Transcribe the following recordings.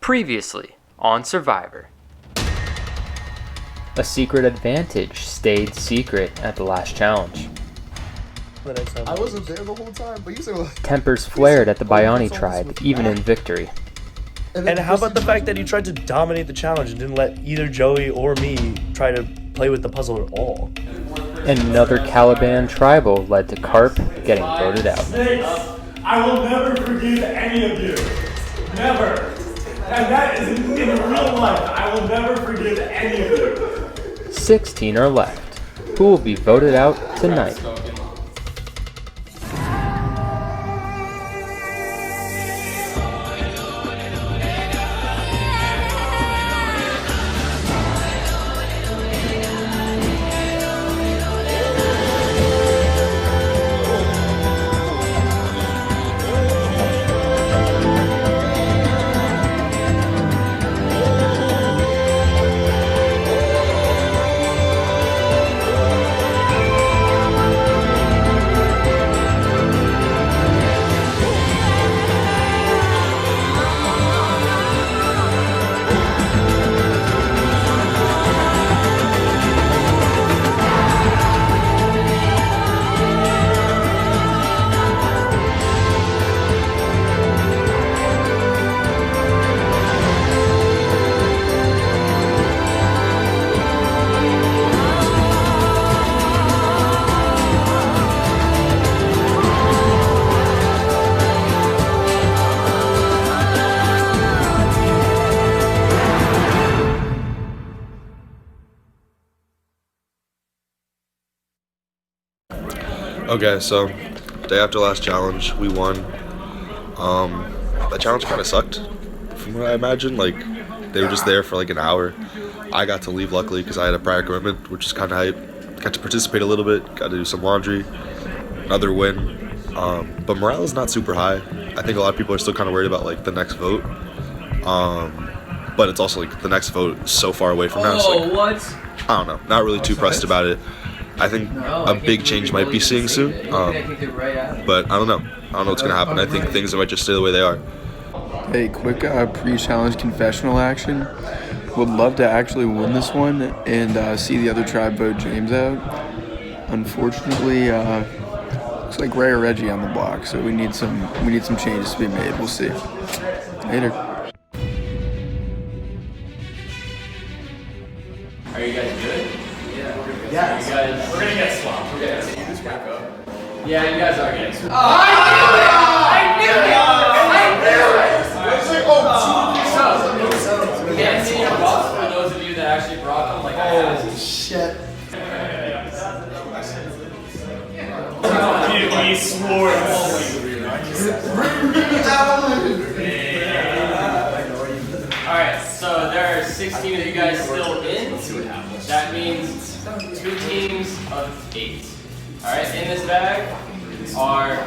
Previously on Survivor. A secret advantage stayed secret at the last challenge. I wasn't there the whole time, but you said Tempers flared at the Biani tribe, even in victory. And how about the fact that he tried to dominate the challenge and didn't let either Joey or me try to play with the puzzle at all? And another Caliban tribal led to Carp getting voted out. Snakes, I will never forgive any of you. Never. And that is in real life. I will never forgive any of you. 16 are left. Who will be voted out tonight? Okay, so day after last challenge, we won. That challenge kind of sucked, from what I imagine. Like, they were just there for like an hour. I got to leave luckily because I had a prior commitment, which is kind of hype. Got to participate a little bit, got to do some laundry. Another win. But morale is not super high. I think a lot of people are still kind of worried about like the next vote. But it's also like the next vote is so far away from now. So, like, what? I don't know. Not really too pressed about it. I think a big change might be seeing soon, but I don't know. I don't know what's going to happen. I think things might just stay the way they are. Hey, quick pre-challenge confessional action. Would love to actually win this one and see the other tribe vote James out. Unfortunately, looks like Ray or Reggie on the block, so we need some changes to be made. We'll see. Later. Are you guys good? Yeah. You guys, we're gonna get swamped. We're gonna see this back up. Yeah, you guys are getting swamped. I knew it! So, can't see your buffs for those of you that actually brought them. Like, oh shit. Give me swords. Alright, so there are 16 of you guys still in. That means 2 teams of 8. Alright, in this bag are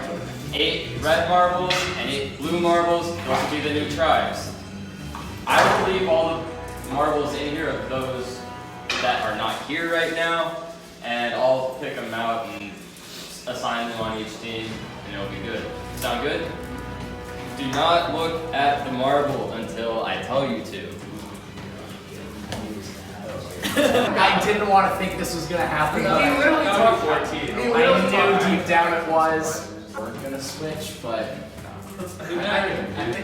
8 red marbles and 8 blue marbles. Those will be the new tribes. I will leave all the marbles in here of those that are not here right now, and I'll pick them out and assign them on each team, and it'll be good. Sound good? Do not look at the marble until I tell you to. I didn't want to think this was gonna happen. We literally talked 14. I knew deep down it was. We're gonna switch, but I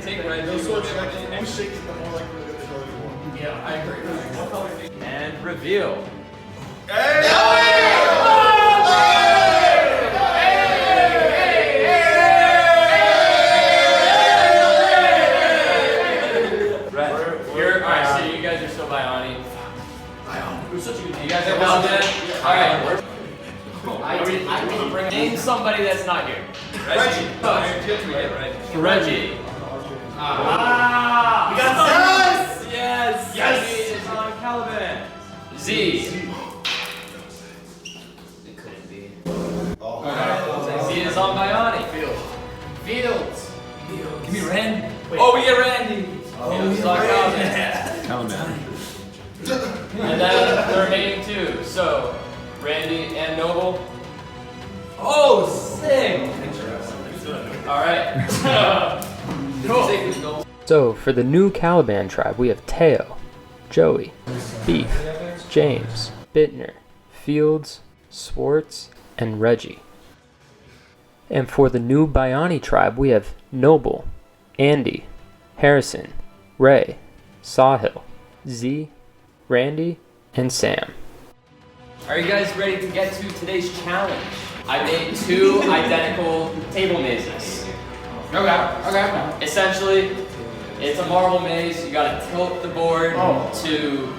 take red. Yeah, I agree. and reveal. Alright, so you guys are still Biani. You guys are well done? Alright. Name somebody that's not here. Reggie. Reggie. We got Yes! Yes! Z is on Caliban. Z. It couldn't be. Z is on Biani. Fields. Give me Randy. Oh, we get Randy. Fields is on Caliban. And then the remaining 2. So, Randy and Noble. Oh, sick! Alright. Cool. So for the new Caliban tribe, we have Teo, Joey, Beef, James, Bittner, Fields, Swartz, and Reggie. And for the new Bayani tribe, we have Noble, Andy, Harrison, Ray, Sawhill, Z, Randy, and Sam. Are you guys ready to get to today's challenge? I made 2 identical table mazes. Okay. Essentially, it's a marble maze. You gotta tilt the board to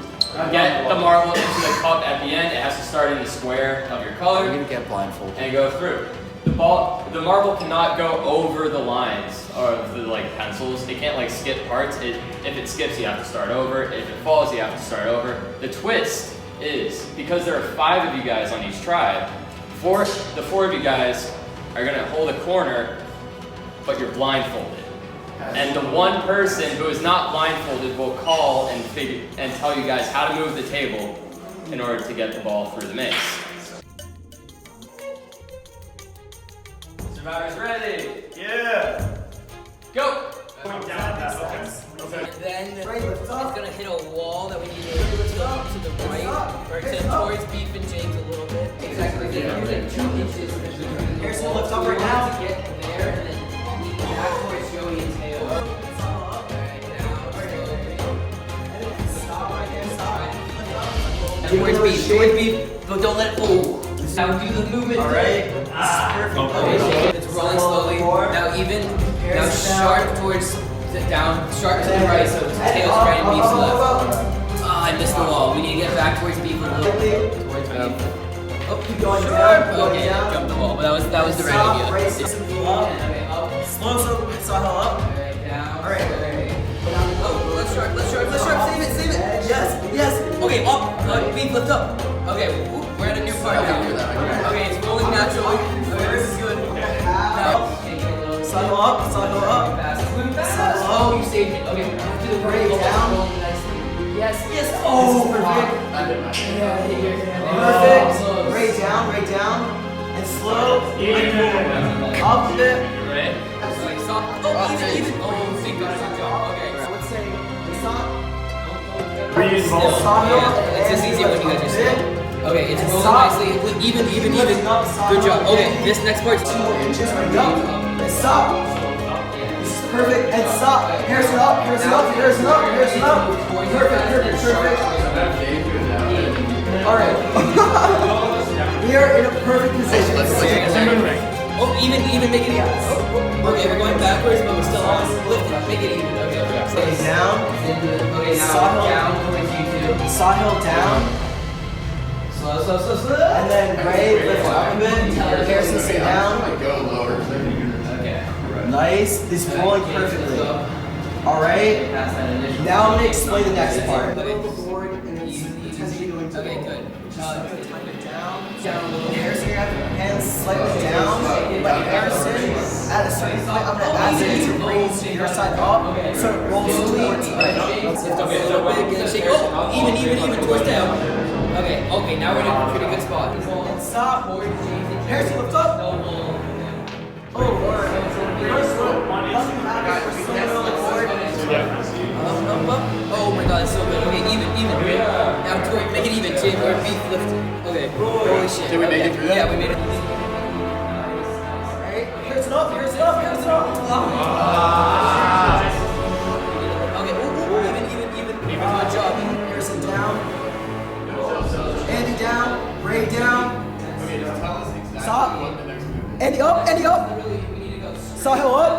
get the marble into the cup at the end. It has to start in the square of your color. You're gonna get blindfolded. And go through. The marble cannot go over the lines of the pencils. It can't skip parts. If it skips, you have to start over. If it falls, you have to start over. The twist is, because there are 5 of you guys on each tribe, the 4 of you guys are gonna hold a corner, but you're blindfolded. And the one person who is not blindfolded will call and tell you guys how to move the table in order to get the ball through the maze. Survivors ready? Yeah. Go! Going down that. Okay. Then it's gonna hit a wall that we need to tilt to the right, or to towards Beef and James a little bit. Exactly. Then you're like 2 inches. Here's the lift up right now. To get there, and then back towards Joey and Teo. Towards Beef, but don't let it pull. Now do the movement. Alright. It's rolling slowly. Now now sharp towards sharp to the right, so Tail's right and Beef's left. I missed the wall. We need to get back towards Beef a little bit. Towards Beef. Oh, keep going Sharp. down. Okay, jump the wall, but that was the right idea. Slow, Sawhill up. Alright. Oh, let's sharp. Save it. Yes. Okay, up. Beef, lift up. Okay, we're at a new part now. Okay, it's rolling naturally. Okay, this is good. Now, Sawhill up. Oh, you saved it. Okay, do the Right down. Yes. Oh, perfect. Oh, Perfect. Right down. And slow. Up a bit. Right? Oh, even. Oh, thank God. Good job. Okay. I would say it's not. Yeah, it's just easier when you guys are still. Okay, it's rolling nicely. Even. Good job. Okay, this next part's 2 more inches. Right up. And stop. This is perfect. And stop. Harrison up. Perfect. Alright. We are in a perfect position. Oh, even make it even. Okay, we're going backwards, but we're still on. Lift it, make it even. Okay. Stay down. Okay, now down towards you two. Sawhill down. Slow. And then Ray lift up a bit. Harrison stay down. Okay. Nice. This is rolling perfectly. Alright. Now I'm going to explain the next part. Okay, good. Down a little. Harrison, you're going to have your hands slightly down. But Harrison, at a certain point, I'm going to ask you to raise your side up so it rolls towards right up. Shake. Oh, even towards down. Okay, now we're in a pretty good spot. And stop. Harrison, lift up. Oh my God, it's so good. Okay, even. Now toward, make it even. Jim, or Beef lift. Okay. Holy shit. Did we make it through that? Yeah, we made it. Alright, Harrison up. Okay, even. Good job. Harrison down. Andy down. Ray down. Stop. Andy up. Sawhill up.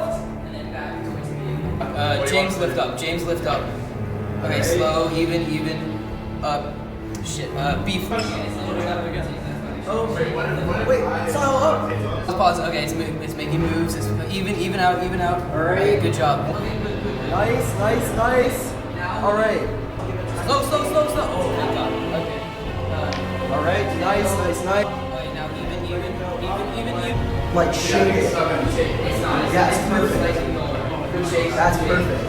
James lift up. Okay, slow, even, up. Shit, Beef. Oh, wait, Sawhill up. Pause. Okay, it's making moves. It's even out. Alright, good job. Nice. Alright. Slow. Oh my God. Okay. Alright, nice. Okay, now even. Like shake it. It's not. Yeah, it's perfect. That's perfect.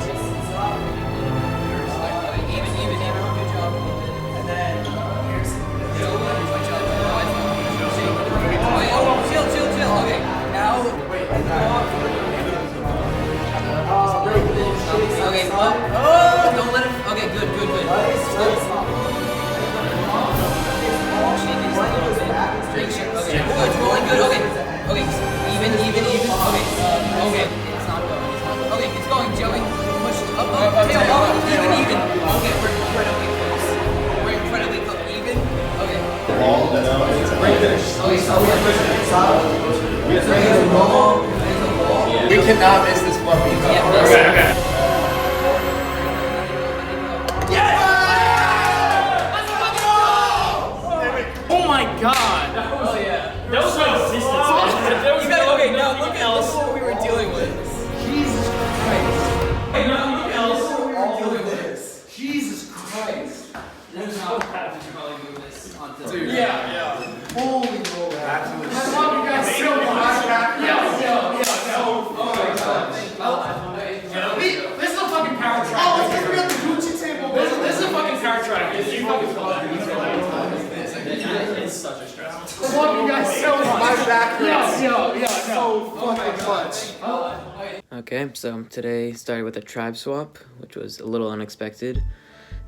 Even. Good job. And then Chill. Okay, now. Okay, Okay, good. Okay, good. It's rolling good. Okay. Even. Okay. It's not going. Okay, it's going, Joey. Push up. Even. Okay, we're incredibly close. We're incredibly close. Even. Okay. We cannot miss this one. Okay. Oh my god! Oh yeah. That was so consistent. There was no Okay, now look at what we were dealing with. Jesus Christ. Hey, nothing else. Jesus Christ. There's no path to probably move this onto. Dude. Yeah. Holy moly. Absolutely. I love you guys so much. This is a fucking power track. Oh, let's get rid of the Gucci table. This is a fucking power track. You fucking love that. It's such a stress. I love you guys so much. My back hurts. Yo. So fucking much. Okay, so today started with a tribe swap, which was a little unexpected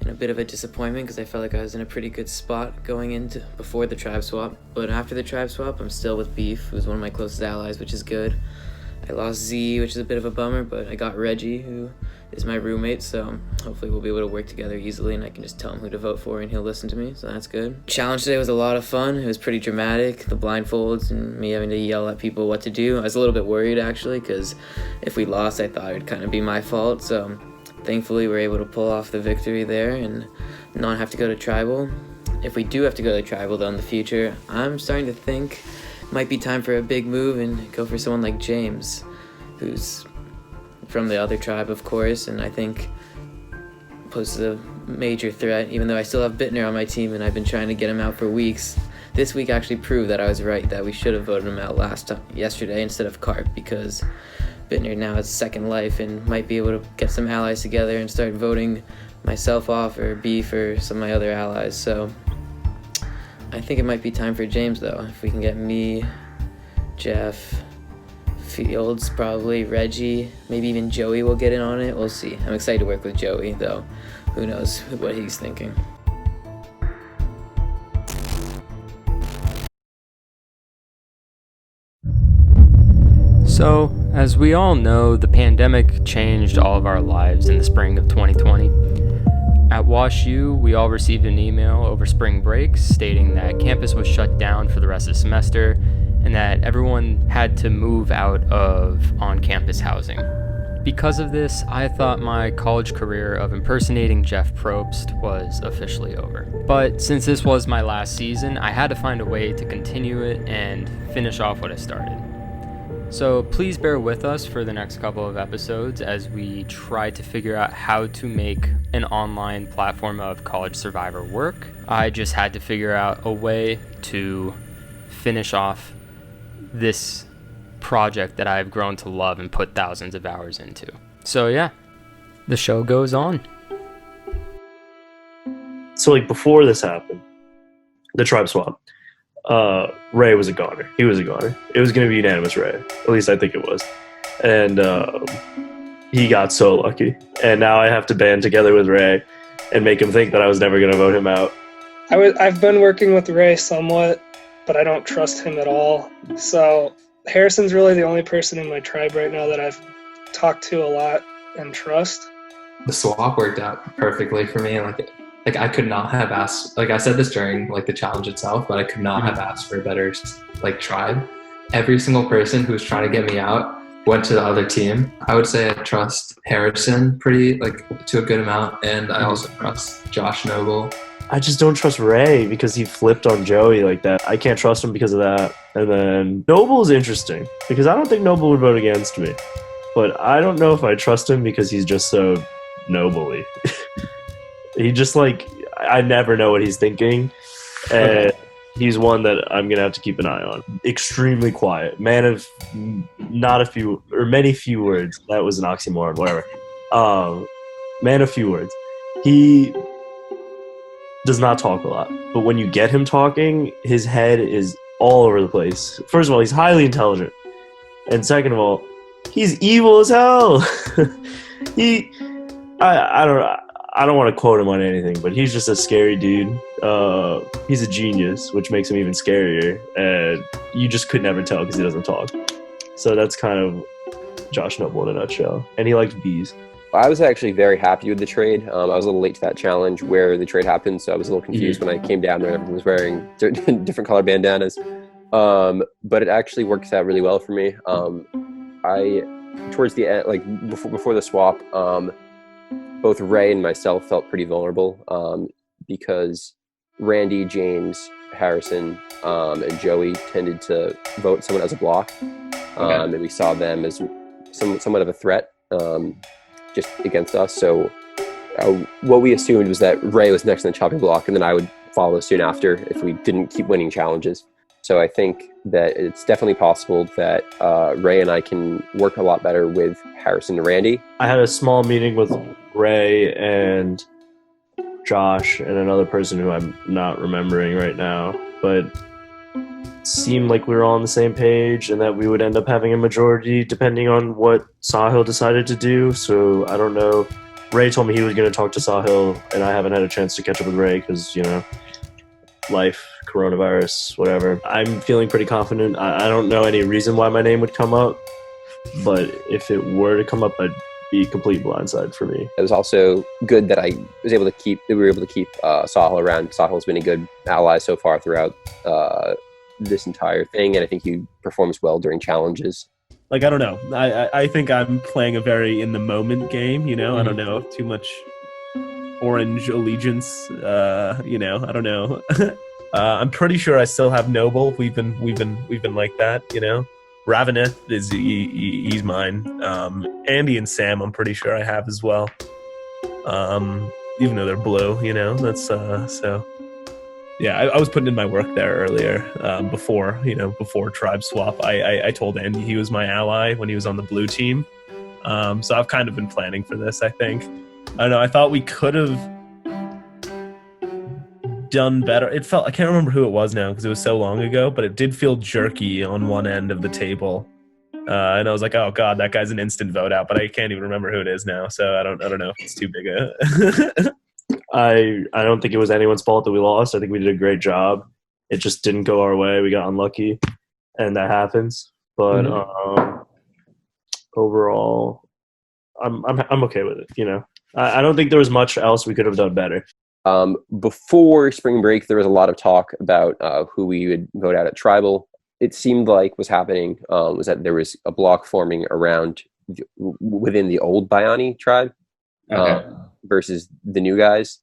and a bit of a disappointment because I felt like I was in a pretty good spot going into before the tribe swap. But after the tribe swap, I'm still with Beef, who's one of my closest allies, which is good. I lost Z, which is a bit of a bummer, but I got Reggie, who is my roommate, so hopefully we'll be able to work together easily and I can just tell him who to vote for and he'll listen to me, so that's good. Challenge today was a lot of fun. It was pretty dramatic, the blindfolds and me having to yell at people what to do. I was a little bit worried actually, because if we lost, I thought it would kind of be my fault, so thankfully we're able to pull off the victory there and not have to go to tribal. If we do have to go to tribal though in the future, I'm starting to think it might be time for a big move and go for someone like James, who's from the other tribe, of course, and I think poses a major threat, even though I still have Bittner on my team and I've been trying to get him out for weeks. This week actually proved that I was right, that we should have voted him out yesterday instead of Carp, because Bittner now has second life and might be able to get some allies together and start voting myself off or Beef or some of my other allies. So I think it might be time for James though. If we can get me, Jeff, Fields, probably Reggie, maybe even Joey will get in on it. We'll see. I'm excited to work with Joey though. Who knows what he's thinking. So, as we all know, the pandemic changed all of our lives in the spring of 2020. At WashU, we all received an email over spring break stating that campus was shut down for the rest of the semester and that everyone had to move out of on-campus housing. Because of this, I thought my college career of impersonating Jeff Probst was officially over. But since this was my last season, I had to find a way to continue it and finish off what I started. So please bear with us for the next couple of episodes as we try to figure out how to make an online platform of College Survivor work. I just had to figure out a way to finish off this project that I've grown to love and put thousands of hours into. So yeah, the show goes on. So like before this happened, the tribe swap, Ray was a goner. He was a goner. It was going to be unanimous Ray. At least I think it was. And he got so lucky. And now I have to band together with Ray and make him think that I was never going to vote him out. I've been working with Ray somewhat, but I don't trust him at all. So Harrison's really the only person in my tribe right now that I've talked to a lot and trust. The swap worked out perfectly for me. Like I could not have asked, like I said this during like the challenge itself, but I could not have asked for a better like tribe. Every single person who was trying to get me out went to the other team. I would say I trust Harrison pretty like to a good amount, and I also trust Josh Noble. I just don't trust Ray because he flipped on Joey like that. I can't trust him because of that. And then Noble's interesting because I don't think Noble would vote against me. But I don't know if I trust him because he's just so nobly. He just like, I never know what he's thinking. And he's one that I'm going to have to keep an eye on. Extremely quiet. Man of not a few, or many few words. That was an oxymoron, whatever. Man of few words. He does not talk a lot. But when you get him talking, his head is all over the place. First of all, he's highly intelligent. And second of all, he's evil as hell. I don't know. I don't want to quote him on anything, but he's just a scary dude. He's a genius, which makes him even scarier. And you just could never tell because he doesn't talk. So that's kind of Josh Noble in a nutshell. And he likes bees. I was actually very happy with the trade. I was a little late to that challenge where the trade happened, so I was a little confused when I came down there and everyone was wearing different color bandanas. But it actually worked out really well for me. Towards the end, like before the swap, both Ray and myself felt pretty vulnerable because Randy, James, Harrison, and Joey tended to vote someone as a block, and we saw them as somewhat of a threat just against us. So what we assumed was that Ray was next on the chopping block, and then I would follow soon after if we didn't keep winning challenges. So I think that it's definitely possible that Ray and I can work a lot better with Harrison and Randy. I had a small meeting with Ray and Josh and another person who I'm not remembering right now, but it seemed like we were all on the same page and that we would end up having a majority depending on what Sahil decided to do. So I don't know. Ray told me he was going to talk to Sahil, and I haven't had a chance to catch up with Ray because, life, coronavirus, whatever. I'm feeling pretty confident. I don't know any reason why my name would come up, but if it were to come up, I'd be complete blindside for me. It was also good that we were able to keep Sahil around. Sahil's been a good ally so far throughout this entire thing, and I think he performs well during challenges. I don't know. I think I'm playing a very in the moment game, I don't know, too much orange allegiance, I don't know. I'm pretty sure I still have Noble. We've been like that, Raveneth he's mine. Andy and Sam I'm pretty sure I have as well. Even though they're blue, that's so yeah, I was putting in my work there earlier, before tribe swap. I told Andy he was my ally when he was on the blue team. So I've kind of been planning for this, I think. I don't know, I thought we could have done better. I can't remember who it was now because it was so long ago, but it did feel jerky on one end of the table. And I was like, oh god, that guy's an instant vote out, but I can't even remember who it is now, so I don't know if it's too big a I don't think it was anyone's fault that we lost. I think we did a great job. It just didn't go our way. We got unlucky, and that happens. But overall, I'm okay with it. I don't think there was much else we could have done better. Before spring break, there was a lot of talk about who we would vote out at Tribal. It seemed like what's happening was that there was a block forming within the old Bayani tribe versus the new guys.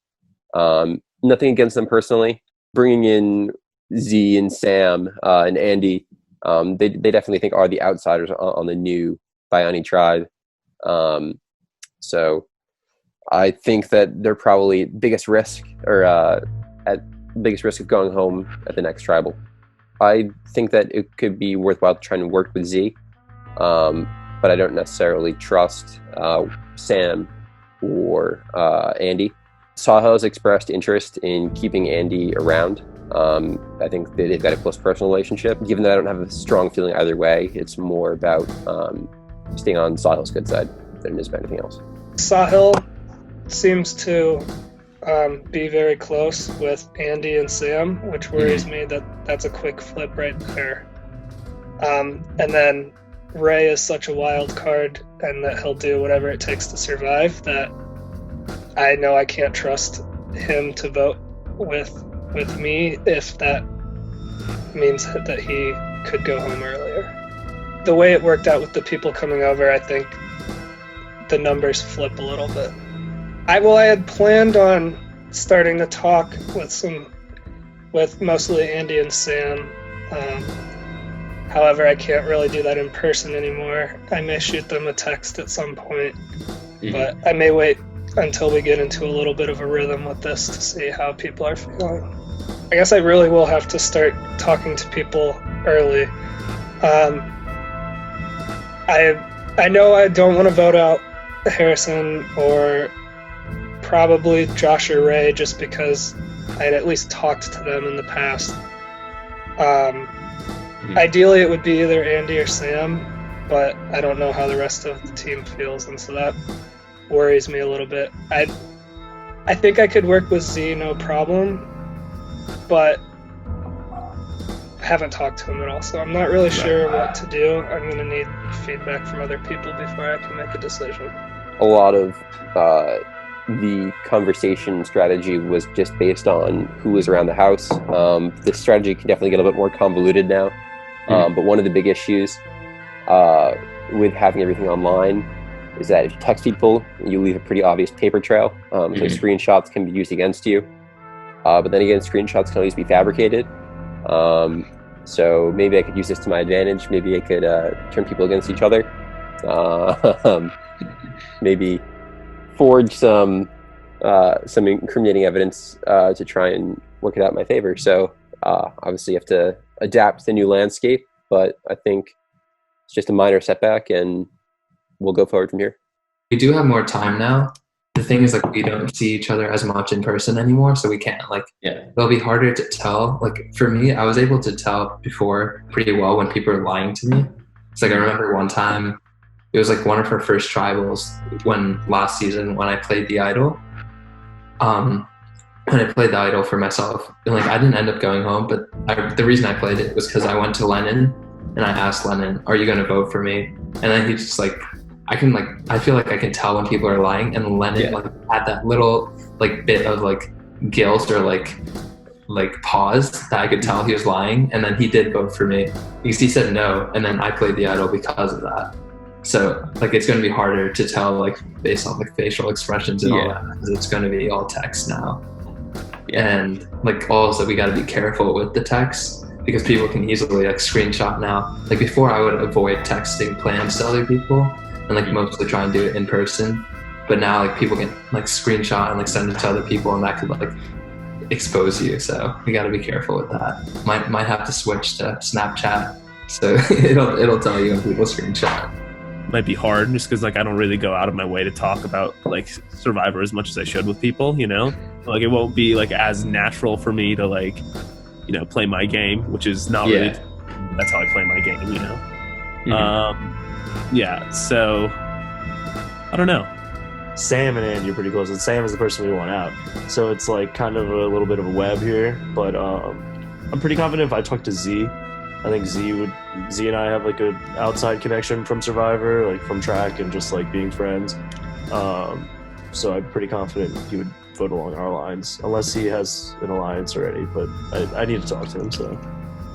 Nothing against them personally. Bringing in Z and Sam and Andy, they definitely think are the outsiders on the new Bayani tribe. So I think that they're probably biggest risk of going home at the next tribal. I think that it could be worthwhile trying to work with Z, but I don't necessarily trust Sam or Andy. Sahil has expressed interest in keeping Andy around. I think that they've got a close personal relationship. Given that I don't have a strong feeling either way, it's more about staying on Sahil's good side than it is about anything else. Sahil seems to be very close with Andy and Sam, which worries me that that's a quick flip right there. And then Ray is such a wild card, and that he'll do whatever it takes to survive, that I know I can't trust him to vote with me if that means that he could go home earlier. The way it worked out with the people coming over, I think the numbers flip a little bit. I had planned on starting to talk with mostly Andy and Sam. However, I can't really do that in person anymore. I may shoot them a text at some point, but I may wait until we get into a little bit of a rhythm with this to see how people are feeling. I guess I really will have to start talking to people early. I know I don't want to vote out Harrison or probably Josh or Ray just because I had at least talked to them in the past. Ideally, it would be either Andy or Sam, but I don't know how the rest of the team feels, and so that worries me a little bit. I think I could work with Z, no problem, but I haven't talked to him at all, so I'm not really sure what to do. I'm going to need feedback from other people before I can make a decision. A lot of the conversation strategy was just based on who was around the house. The strategy can definitely get a bit more convoluted now, but one of the big issues with having everything online is that if you text people, you leave a pretty obvious paper trail. So screenshots can be used against you. But then again, screenshots can always be fabricated. So maybe I could use this to my advantage. Maybe I could turn people against each other. Maybe forge some incriminating evidence to try and work it out in my favor. So obviously you have to adapt to the new landscape, but I think it's just a minor setback and we'll go forward from here. We do have more time now. The thing is, like, we don't see each other as much in person anymore, so we can't, like, it'll be harder to tell. Like, for me, I was able to tell before pretty well when people were lying to me. It's like, I remember one time, it was like one of our first tribals last season when I played the idol. When I played the idol for myself, and like I didn't end up going home, but the reason I played it was because I went to Lennon and I asked Lennon, "Are you going to vote for me?" And then he just like, I feel like I can tell when people are lying, and Lennon like had that little like bit of like guilt or like pause that I could tell he was lying, and then he did vote for me because he said no, and then I played the idol because of that. So like it's going to be harder to tell like based on like facial expressions and all that, because it's going to be all text now. And like also we got to be careful with the text because people can easily like screenshot now. Like before I would avoid texting plans to other people and like mostly try and do it in person, but now like people can like screenshot and like send it to other people, and that could like expose you. So we got to be careful with that. Might have to switch to Snapchat, so it'll tell you when people screenshot. Might be hard just because like I don't really go out of my way to talk about like Survivor as much as I should with people, you know. Like it won't be like as natural for me to like, you know, play my game, which is not really. That's how I play my game, you know. So I don't know. Sam and Andy are pretty close, and Sam is the person we want out. So it's like kind of a little bit of a web here, but I'm pretty confident if I talk to Z. I think Z and I have like an outside connection from Survivor, like from track and just like being friends. So I'm pretty confident he would vote along our lines, unless he has an alliance already. But I need to talk to him. So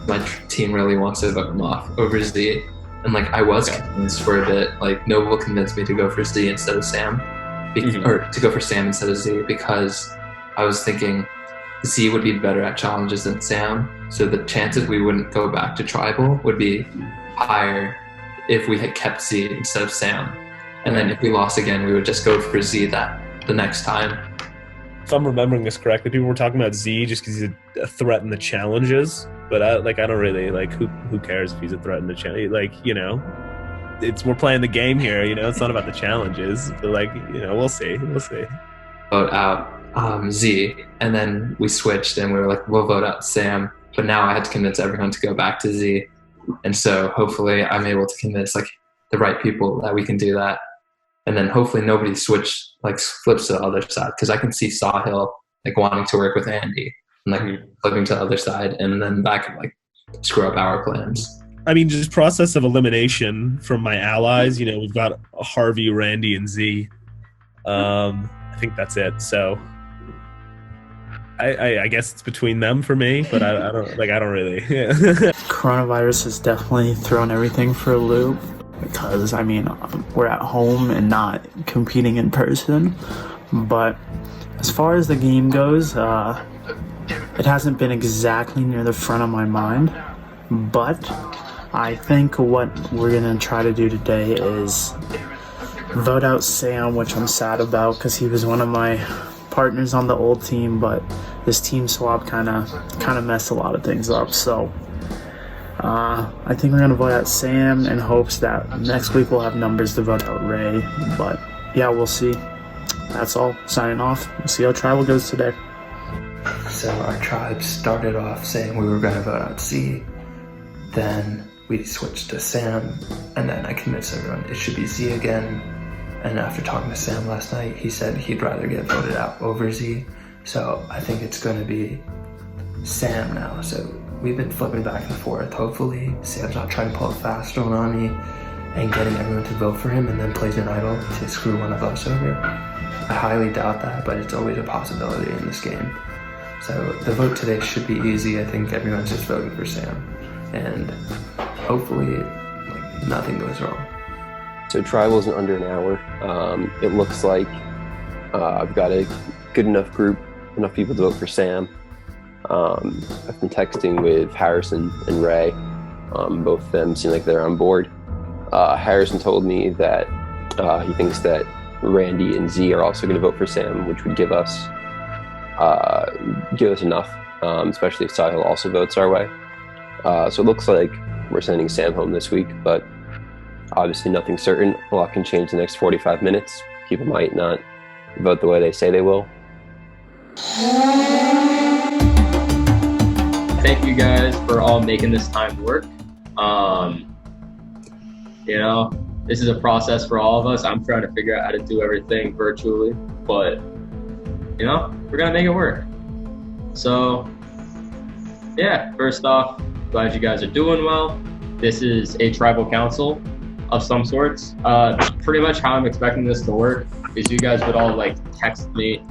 my team really wants to vote him off over Z, and like I was convinced for a bit. Like Noble convinced me to go for Z instead of Sam, or to go for Sam instead of Z because I was thinking Z would be better at challenges than Sam, so the chances we wouldn't go back to tribal would be higher if we had kept Z instead of Sam. And then if we lost again, we would just go for Z the next time. If I'm remembering this correctly, people were talking about Z just because he's a threat in the challenges, but I don't really like who cares if he's a threat in the challenge. Like, you know, we're playing the game here, you know, it's not about the challenges, but like, you know, we'll see. Vote out Z, and then we switched and we were like, we'll vote out Sam, but now I had to convince everyone to go back to Z, and so hopefully I'm able to convince like the right people that we can do that, and then hopefully nobody flips to the other side, because I can see Sahil like wanting to work with Andy and like flipping to the other side, and then that could like screw up our plans. I mean, just process of elimination from my allies, you know, we've got Harvey, Randy, and Z. I think that's it. So I guess it's between them for me, but I don't really. Coronavirus has definitely thrown everything for a loop because, I mean, we're at home and not competing in person. But as far as the game goes, it hasn't been exactly near the front of my mind. But I think what we're going to try to do today is vote out Sam, which I'm sad about because he was one of my partners on the old team, but this team swap kind of messed a lot of things up. So I think we're gonna vote out Sam in hopes that next week we'll have numbers to vote out Ray. But yeah, we'll see. That's all. Signing off. We'll see how tribal goes today. So our tribe started off saying we were gonna vote out Z, then we switched to Sam, and then I convinced everyone it should be Z again. and after talking to Sam last night, he said he'd rather get voted out over Z. So I think it's going to be Sam now. So we've been flipping back and forth. Hopefully Sam's not trying to pull a fast one on me and getting everyone to vote for him and then plays an idol to screw one of us over. I highly doubt that, but it's always a possibility in this game. So the vote today should be easy. I think everyone's just voting for Sam. And hopefully nothing goes wrong. So Tribal's in under an hour. It looks like I've got a good enough group, enough people to vote for Sam. I've been texting with Harrison and Ray. Both of them seem like they're on board. Harrison told me that he thinks that Randy and Z are also going to vote for Sam, which would give us enough, especially if Sahil also votes our way. So it looks like we're sending Sam home this week, but obviously nothing's certain. A lot can change in the next 45 minutes. People might not vote the way they say they will. Thank you guys for all making this time work. You know, this is a process for all of us. I'm trying to figure out how to do everything virtually, but you know, we're gonna make it work. So yeah, first off, glad you guys are doing well. This is a tribal council of some sorts. Pretty much how I'm expecting this to work is you guys would all like text me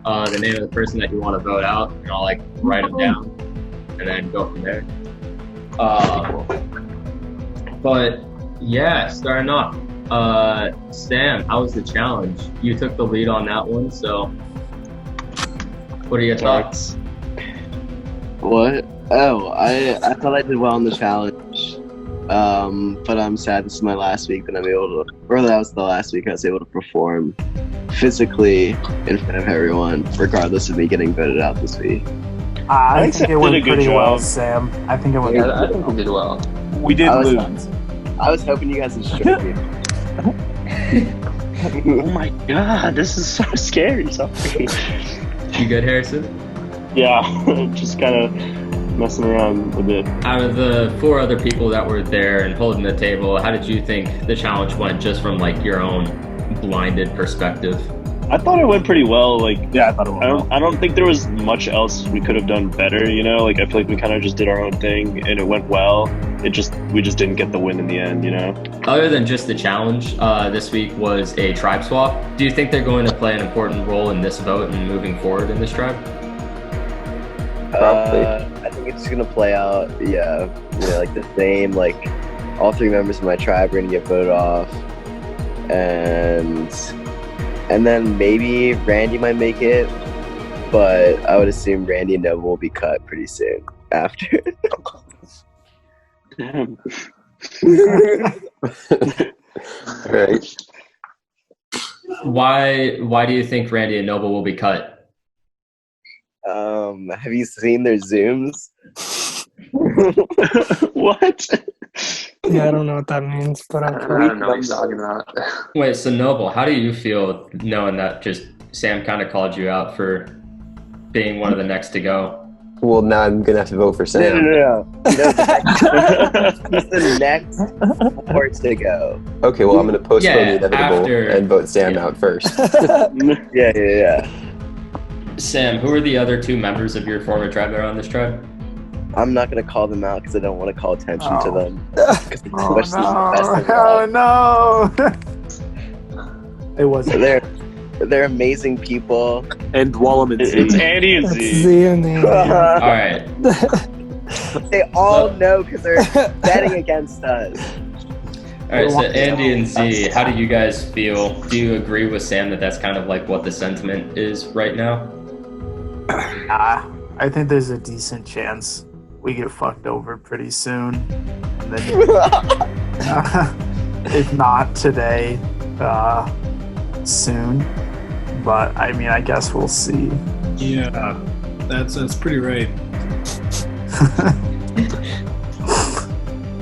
the name of the person that you want to vote out, and I'll like write them down and then go from there. But yeah, starting off, Sam, how was the challenge? You took the lead on that one, so what are your thoughts? What? Oh, I thought I did well on the challenge. But I'm sad this is my last week that I'm able to, or that was the last week I was able to perform physically in front of everyone, regardless of me getting voted out this week. I think it went pretty well, Sam. I think it went Yeah, I think we did well. We did lose. I was hoping you guys would stroke me. Oh my god, this is so scary. Sorry. You good, Harrison? Yeah, just kind of messing around a bit. Out of the 4 other people that were there and holding the table, how did you think the challenge went just from like your own blinded perspective? I thought it went pretty well. Like, yeah, I thought it went well. I don't think there was much else we could have done better. You know, like I feel like we kind of just did our own thing and it went well. We just didn't get the win in the end. You know. Other than just the challenge, this week was a tribe swap. Do you think they're going to play an important role in this vote and moving forward in this tribe? Probably. I think it's gonna play out. Yeah, you know, like the same. Like all 3 members of my tribe are gonna get voted off, and then maybe Randy might make it, but I would assume Randy and Noble will be cut pretty soon after. Damn. Right. Why do you think Randy and Noble will be cut? Have you seen their Zooms? What? Yeah, I don't know what that means, but I'm I don't know what he's talking about. Wait, so Noble, how do you feel knowing that just Sam kind of called you out for being one of the next to go? Well, now I'm gonna have to vote for Sam. No. He's the next 4 to go. Okay, well I'm gonna postpone the inevitable after- and vote Sam out first. Yeah. Sam, who are the other 2 members of your former tribe that are on this tribe? I'm not gonna call them out because I don't want to call attention to them. No! It wasn't. They're amazing people. And Wallum and Z. It's Andy and Z. Z and Andy. All right. They all know because they're betting against us. All right, so Andy and Z, how do you guys feel? Do you agree with Sam that that's kind of like what the sentiment is right now? I think there's a decent chance we get fucked over pretty soon. And then, if not today, soon. But I mean, I guess we'll see. Yeah, that's pretty right.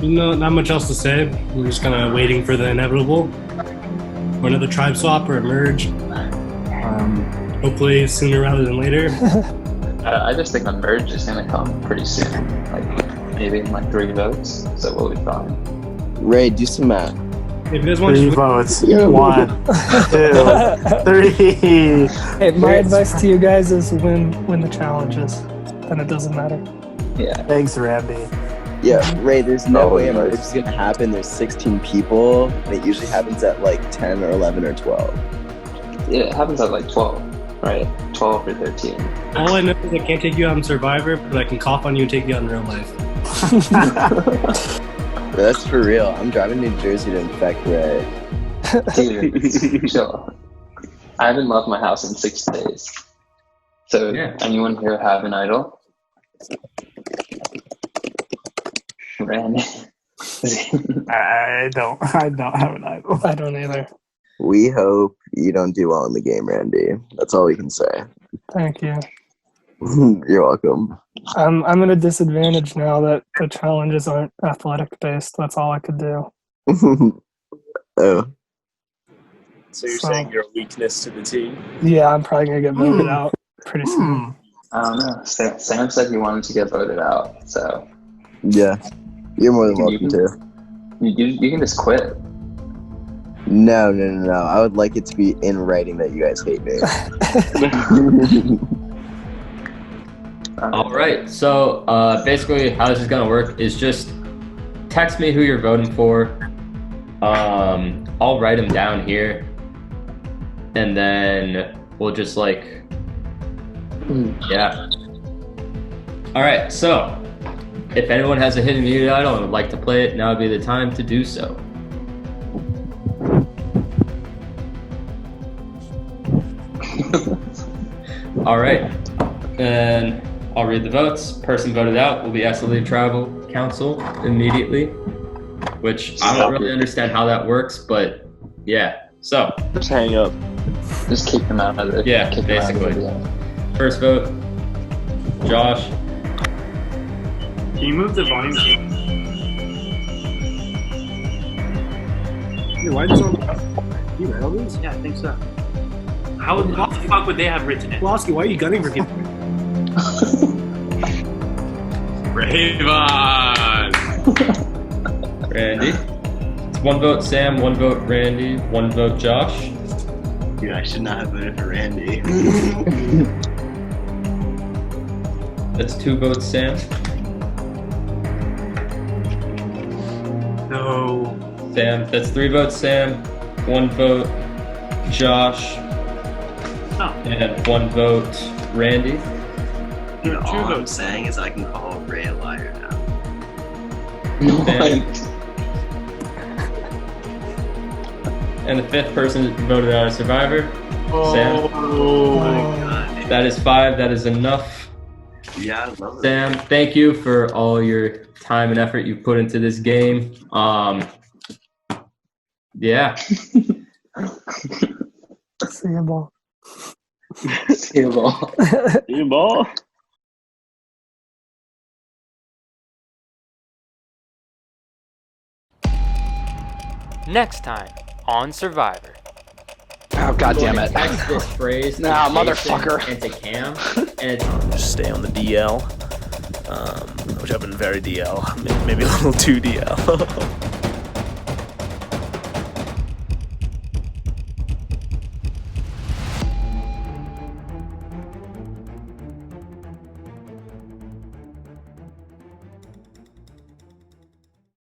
Not much else to say. We're just kind of waiting for the inevitable. Or another tribe swap or a merge. Hopefully sooner rather than later. I just think a merge is going to come pretty soon. Like maybe in like 3 votes, so we'll be fine. Ray, do some math. If you guys want 3 to votes. Yeah. 1, 2, 3. Hey, my advice to you guys is win the challenges. Then it doesn't matter. Yeah. Thanks, Randy. Yeah, Ray, there's no Oh, way nice. this is gonna happen. There's 16 people, and it usually happens at like 10 or 11 or 12. Yeah, it happens at like 12, right? 12 or 13. all I know is I can't take you out in Survivor, but I can cough on you and take you out in real life. That's for real. I'm driving to New Jersey to infect Ray. Dude, chill. I haven't left my house in 6 days. So, anyone here have an idol? Randy. I don't have an idol. I don't either. We hope you don't do well in the game, Randy. That's all we can say. Thank you. You're welcome. I'm at a disadvantage now that the challenges aren't athletic based. That's all I could do. Oh. So you're saying you're a weakness to the team? Yeah, I'm probably gonna get voted out pretty soon. I don't know. Sam said he wanted to get voted out, so. Yeah. You're more than welcome to. You can just quit. No. I would like it to be in writing that you guys hate me. All right. So basically, how this is gonna work is just text me who you're voting for. I'll write them down here, and then we'll just yeah. All right. So if anyone has a hidden immunity idol and would like to play it, now would be the time to do so. All right, and I'll read the votes. Person voted out will be asked to leave tribal council immediately, which I don't really understand how that works, but yeah. So just hang up. Just kick them out of it. Yeah, basically. First vote, Josh. Can you move the volume? Why does all you read all these? Yeah, I think so. How the fuck would they have written it? Why are you gunning for people? Raven! Randy. It's 1 vote Sam, 1 vote Randy, 1 vote Josh. Dude, I should not have voted for Randy. That's 2 votes Sam. No. Sam. That's 3 votes Sam, 1 vote Josh, and 1 vote Randy. Dude, all I'm saying is I can call Ray a liar now. And the 5th person voted out as Survivor, Sam. Oh my god. That is 5. That is enough. Yeah, I love it. Sam, thank you for all your time and effort you put into this game. Yeah. See you, ball. See you, ball. See you, ball. Next time on Survivor. Oh, God damn it. Text this phrase to Nah, Jason motherfucker. and to Cam, and Just stay on the DL, which I've been very DL, maybe a little too DL.